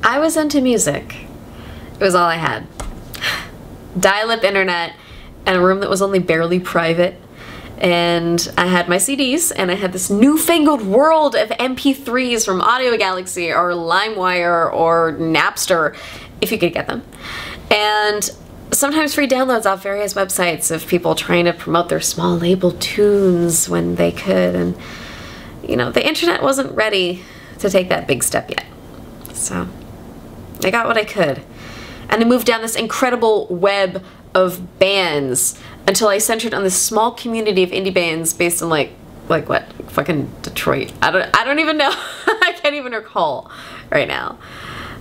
I was into music. It was all I had. Dial-up internet and a room that was only barely private. And I had my CDs, and I had this newfangled world of MP3s from Audio Galaxy or LimeWire or Napster, if you could get them. And sometimes free downloads off various websites of people trying to promote their small label tunes when they could. And, you know, the internet wasn't ready to take that big step yet. So I got what I could. And I moved down this incredible web of bands until I centered on this small community of indie bands based in like what? Fucking Detroit. I don't even know. I can't even recall right now.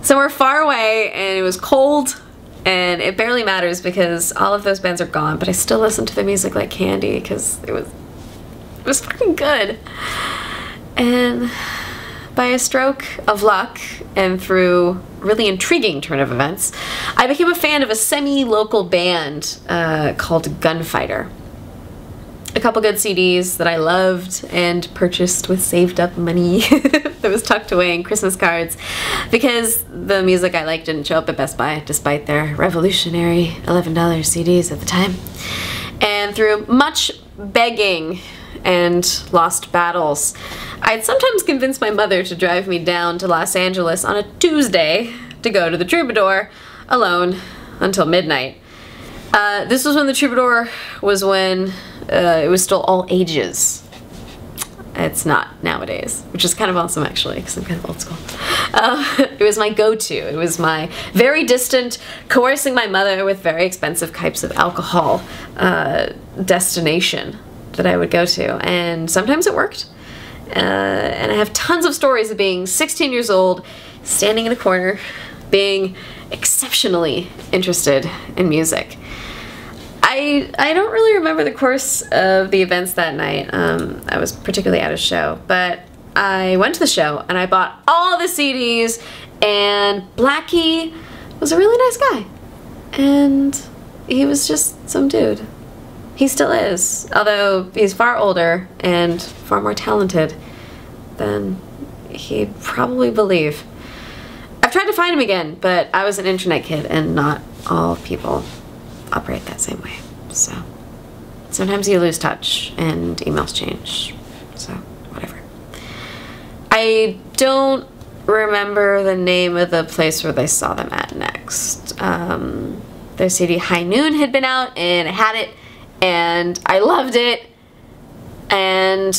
Somewhere far away, and it was cold, and it barely matters because all of those bands are gone, but I still listen to the music like candy because it was fucking good. And by a stroke of luck and through really intriguing turn of events, I became a fan of a semi-local band called Gunfighter. A couple good CDs that I loved and purchased with saved up money that was tucked away in Christmas cards because the music I liked didn't show up at Best Buy despite their revolutionary $11 CDs at the time. And through much begging and lost battles, I'd sometimes convince my mother to drive me down to Los Angeles on a Tuesday to go to the Troubadour alone until midnight. This was when the Troubadour was when it was still all ages. It's not nowadays, which is kind of awesome actually, because I'm kind of old school. It was my go-to. It was my very distant, coercing my mother with very expensive types of alcohol destination that I would go to, and sometimes it worked. And I have tons of stories of being 16 years old, standing in a corner, being exceptionally interested in music. I don't really remember the course of the events that night. I was particularly at a show, but I went to the show and I bought all the CDs, and Blackie was a really nice guy. And he was just some dude. He still is, although he's far older and far more talented than he'd probably believe. I've tried to find him again, but I was an internet kid and not all people operate that same way. So sometimes you lose touch and emails change, so whatever. I don't remember the name of the place where they saw them at next. Their CD High Noon had been out and I had it and I loved it, and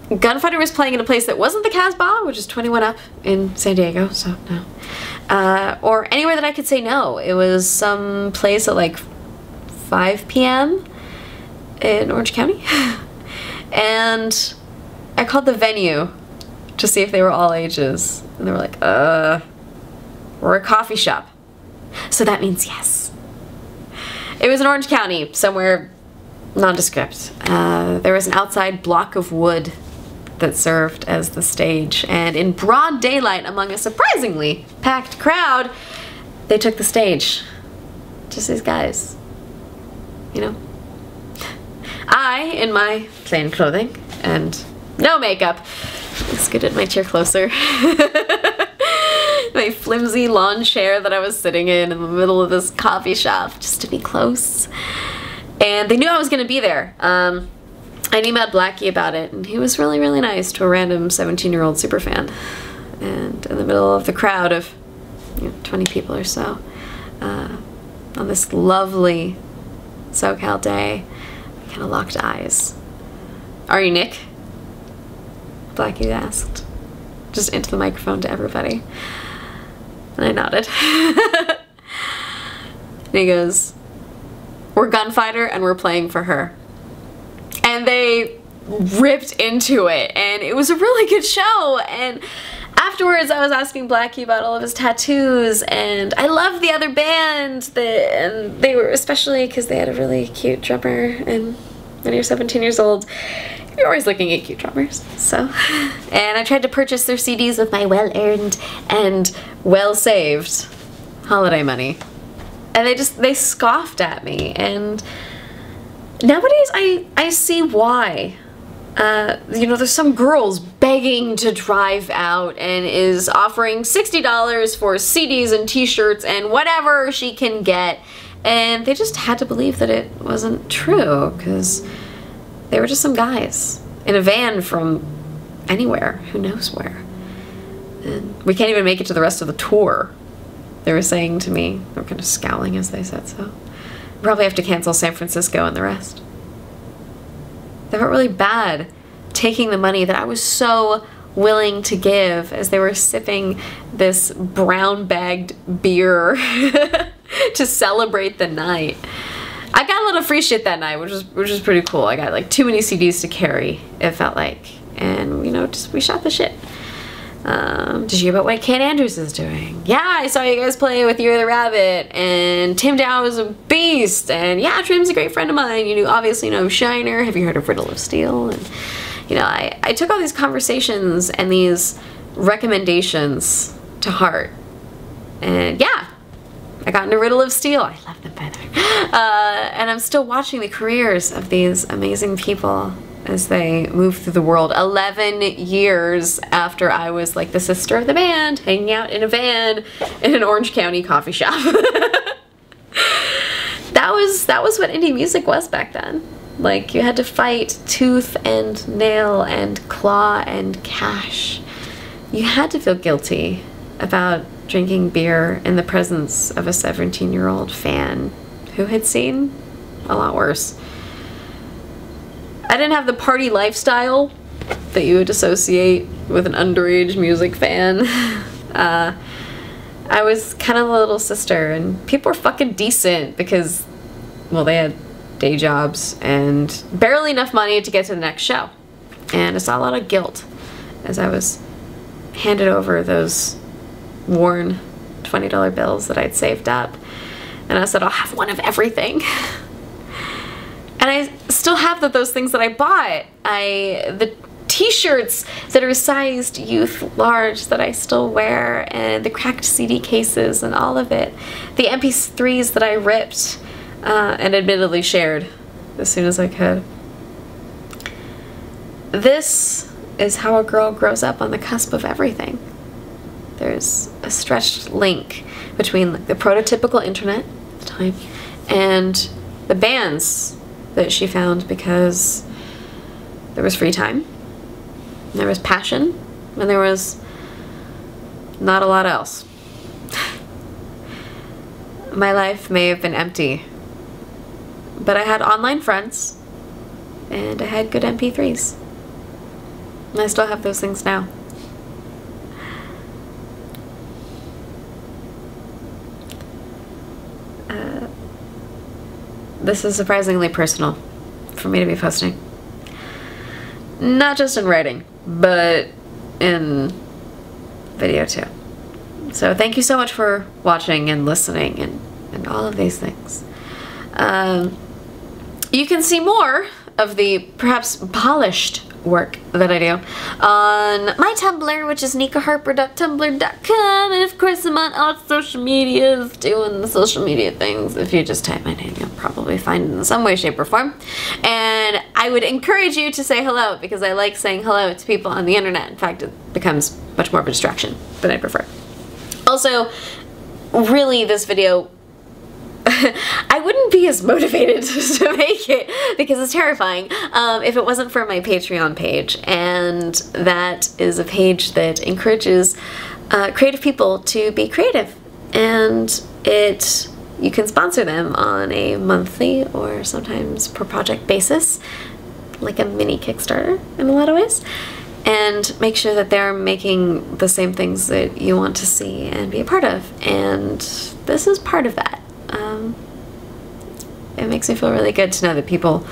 Gunfighter was playing in a place that wasn't the Casbah, which is 21 up in San Diego, so no. Or anywhere that I could say no. It was some place at like 5 p.m. in Orange County. And I called the venue to see if they were all ages. And they were like, we're a coffee shop. So that means yes. It was in Orange County, somewhere nondescript. There was an outside block of wood that served as the stage, and in broad daylight among a surprisingly packed crowd, they took the stage. Just these guys. You know? I, in my plain clothing and no makeup, scooted my chair closer. My flimsy lawn chair that I was sitting in the middle of this coffee shop, just to be close. And they knew I was going to be there. I emailed Blackie about it, and he was really, really nice to a random 17-year-old superfan. And in the middle of the crowd of 20 people or so, on this lovely SoCal day, we kind of locked eyes. "Are you Nick?" Blackie asked, just into the microphone to everybody. And I nodded. And he goes, "We're Gunfighter and we're playing for her." And they ripped into it, and it was a really good show. And afterwards I was asking Blackie about all of his tattoos, and I loved the other band, and they were, especially because they had a really cute drummer, and when you're 17 years old you're always looking at cute drummers, so. And I tried to purchase their CDs with my well-earned and well-saved holiday money, and they scoffed at me. And nowadays I see why. you know, there's some girls begging to drive out and is offering $60 for CDs and t-shirts and whatever she can get. And they just had to believe that it wasn't true because they were just some guys in a van from anywhere, who knows where. And we can't even make it to the rest of the tour. They were saying to me, they were kind of scowling as they said so. We probably have to cancel San Francisco and the rest. They felt really bad taking the money that I was so willing to give as they were sipping this brown-bagged beer to celebrate the night. I got a little free shit that night, which was pretty cool. I got like too many CDs to carry, it felt like. And, you know, just we shot the shit. Did you hear about what Kate Andrews is doing? Yeah, I saw you guys play with You're the Rabbit, and Tim Dow is a beast, and yeah, Trim's a great friend of mine. You obviously know Shiner. Have you heard of Riddle of Steel? And, you know, I took all these conversations and these recommendations to heart. And yeah, I got into Riddle of Steel. I love them, by the way. And I'm still watching the careers of these amazing people as they move through the world 11 years after I was like the sister of the band, hanging out in a van in an Orange County coffee shop. That was what indie music was back then. Like, you had to fight tooth and nail and claw and cash. You had to feel guilty about drinking beer in the presence of a 17-year-old fan who had seen a lot worse. I didn't have the party lifestyle that you would associate with an underage music fan. I was kind of a little sister, and people were fucking decent because, well, they had day jobs and barely enough money to get to the next show. And I saw a lot of guilt as I was handed over those worn $20 bills that I'd saved up. And I said, I'll have one of everything. And I still have those things that I bought. The t-shirts that are sized youth large that I still wear, and the cracked CD cases and all of it. The MP3s that I ripped and admittedly shared as soon as I could. This is how a girl grows up on the cusp of everything. There's a stretched link between the prototypical internet at the time and the bands that she found because there was free time, and there was passion, and there was not a lot else. My life may have been empty, but I had online friends, and I had good MP3s. And I still have those things now. This is surprisingly personal for me to be posting. Not just in writing, but in video too. So thank you so much for watching and listening and all of these things. You can see more of the perhaps polished work that I do on my Tumblr, which is nikaharper.tumblr.com, and of course I'm on all social medias doing the social media things. If you just type my name, you'll probably find it in some way, shape, or form. And I would encourage you to say hello, because I like saying hello to people on the internet. In fact, it becomes much more of a distraction than I prefer. Also, really, this video, I wouldn't be as motivated to make it because it's terrifying if it wasn't for my Patreon page, and that is a page that encourages creative people to be creative, and you can sponsor them on a monthly or sometimes per project basis, like a mini Kickstarter in a lot of ways, and make sure that they're making the same things that you want to see and be a part of, and this is part of that. It makes me feel really good to know that people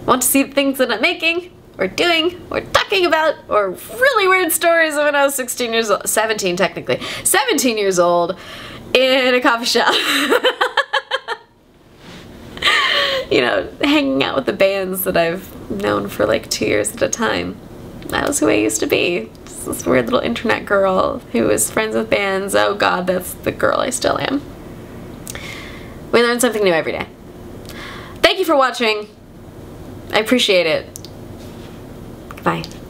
want to see the things that I'm making, or doing, or talking about, or really weird stories of when I was 16 years old, 17 technically, 17 years old, in a coffee shop. You know, hanging out with the bands that I've known for like 2 years at a time. That was who I used to be. Just this weird little internet girl who was friends with bands. Oh god, that's the girl I still am. We learn something new every day. Thank you for watching. I appreciate it. Bye.